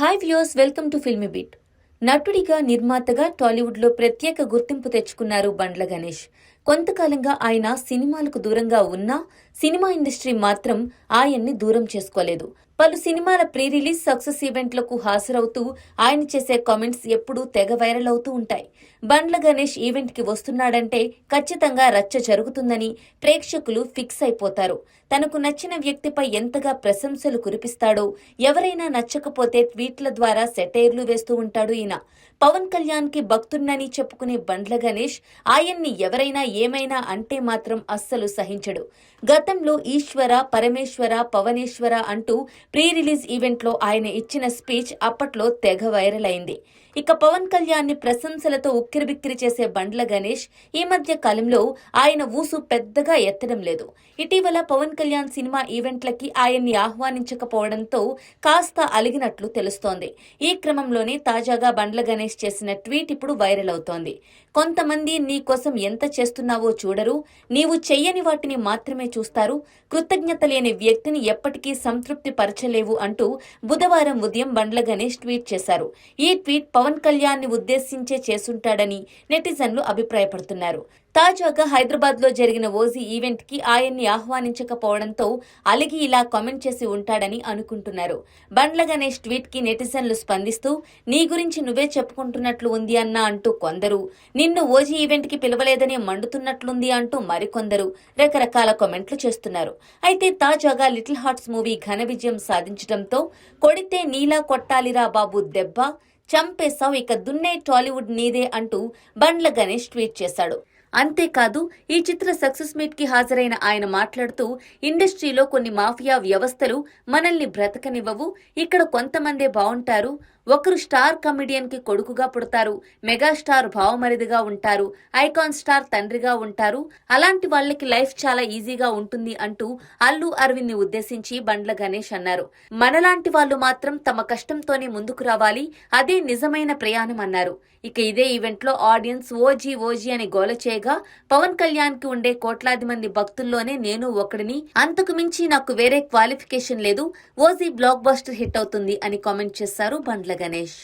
Hi viewers, welcome to filmy beat. నటుడిగా నిర్మాతగా టాలీవుడ్లో ప్రత్యేక గుర్తింపు తెచ్చుకున్నారు బండ్ల గణేష్. కొంతకాలంగా ఆయన సినిమాలకు దూరంగా ఉన్నా సినిమా ఇండస్ట్రీ మాత్రం ఆయన్ని దూరం చేసుకోలేదు. పలు సినిమాల ప్రీ రిలీజ్ సక్సెస్ ఈవెంట్లకు హాజరవుతూ ఆయన చేసే కామెంట్స్ ఎప్పుడూ తెగ వైరల్ అవుతూ ఉంటాయి. బండ్ల గణేష్ ఈవెంట్ కి వస్తున్నాడంటే ఖచ్చితంగా రచ్చ జరుగుతుందని ప్రేక్షకులు ఫిక్స్ అయిపోతారు. తనకు నచ్చిన వ్యక్తిపై ఎంతగా ప్రశంసలు కురిపిస్తాడో, ఎవరైనా నచ్చకపోతే ట్వీట్ల ద్వారా సెటైర్లు వేస్తూ ఉంటాడు ఈయన. పవన్ కళ్యాణ్ కి భక్తున్నని చెప్పుకునే బండ్ల గణేష్ ఆయన్ని ఎవరైనా ఏమైనా అంటే మాత్రం అస్సలు సహించడు. గతంలో ఈశ్వర, పరమేశ్వర, పవనేశ్వర అంటూ ప్రీ రిలీజ్ ఈవెంట్లో ఆయన ఇచ్చిన స్పీచ్ అప్పట్లో తెగ వైరల్ అయింది. ఇక పవన్ కళ్యాణ్ ని ప్రశంసలతో ఉక్కిరిబిక్కిరి చేసే బండ్ల గణేష్ ఈ మధ్య కాలంలో ఆయన ఊసు పెద్దగా ఎత్తడం లేదు. ఇటీవల పవన్ కళ్యాణ్ సినిమా ఈవెంట్లకి ఆయన్ని ఆహ్వానించకపోవడంతో కాస్త అలిగినట్లు తెలుస్తోంది. ఈ క్రమంలోనే తాజాగా బండ్ల గణేష్ చేసిన ట్వీట్ ఇప్పుడు వైరల్ అవుతోంది. కొంతమంది నీ కోసం ఎంత చేస్తున్నావో చూడరు, నీవు చెయ్యని వాటిని మాత్రమే చూస్తారు, కృతజ్ఞత లేని వ్యక్తిని ఎప్పటికీ సంతృప్తి పరచలేవు అంటూ బుధవారం ఉదయం బండ్ల గణేష్ ట్వీట్ చేశారు. ఈ ట్వీట్ పవన్ కళ్యాణ్ ని ఉద్దేశించే చేసుంటాడని నెటిజన్లు అభిప్రాయపడుతున్నారు. తాజాగా హైదరాబాద్ లో జరిగిన ఓజీ ఈవెంట్ కి ఆయన్ని ఆహ్వానించకపోవడంతో అలిగి ఇలా కామెంట్ చేసి ఉంటాడని అనుకుంటున్నారు. బండ్ల గణేష్ ట్వీట్ కి నెటిజన్లు స్పందిస్తూ నీ గురించి నువ్వే చెప్పుకుంటున్నట్లు ఉంది అన్నా అంటూ కొందరు, నిన్ను ఓజీ ఈవెంట్ కి పిలవలేదని మండుతున్నట్లుంది అంటూ మరికొందరు రకరకాల కామెంట్లు చేస్తున్నారు. అయితే తాజాగా లిటిల్ హార్ట్స్ మూవీ ఘన విజయం సాధించడంతో కొడితే నీలా కొట్టాలిరా బాబు దెబ్బ, చంపేశావు ఇక దున్నే టాలీవుడ్ నీదే అంటూ బండ్ల గణేష్ ట్వీట్ చేశాడు. అంతేకాదు ఈ చిత్ర సక్సెస్ మీట్ కి హాజరైన ఆయన మాట్లాడుతూ, ఇండస్ట్రీలో కొన్ని మాఫియా వ్యవస్థలు మనల్ని బ్రతకనివ్వవు, ఇక్కడ కొంతమందే బాగుంటారు, ఒకరు స్టార్ కమెడియన్ కి కొడుకుగా పుడతారు, మెగాస్టార్ భావమరిదిగా ఉంటారు, ఐకాన్ స్టార్ తండ్రిగా ఉంటారు, అలాంటి వాళ్ళకి లైఫ్ చాలా ఈజీగా ఉంటుంది అంటూ అల్లు అరవింద్ ని ఉద్దేశించి బండ్ల గణేష్ అన్నారు. మనలాంటి వాళ్ళు మాత్రం తమ కష్టంతోనే ముందుకు రావాలి, అదే నిజమైన ప్రయాణం అన్నారు. ఇక ఇదే ఈవెంట్ లో ఆడియన్స్ ఓజీ ఓజీ అని గోల చేయగా పవన్ కళ్యాణ్ కి ఉండే కోట్లాది మంది భక్తుల్లోనే నేను ఒకడిని, అంతకు మించి నాకు వేరే క్వాలిఫికేషన్ లేదు, ఓజీ బ్లాక్ బస్టర్ హిట్ అవుతుంది అని కామెంట్ చేశారు బండ్ల గణేష్.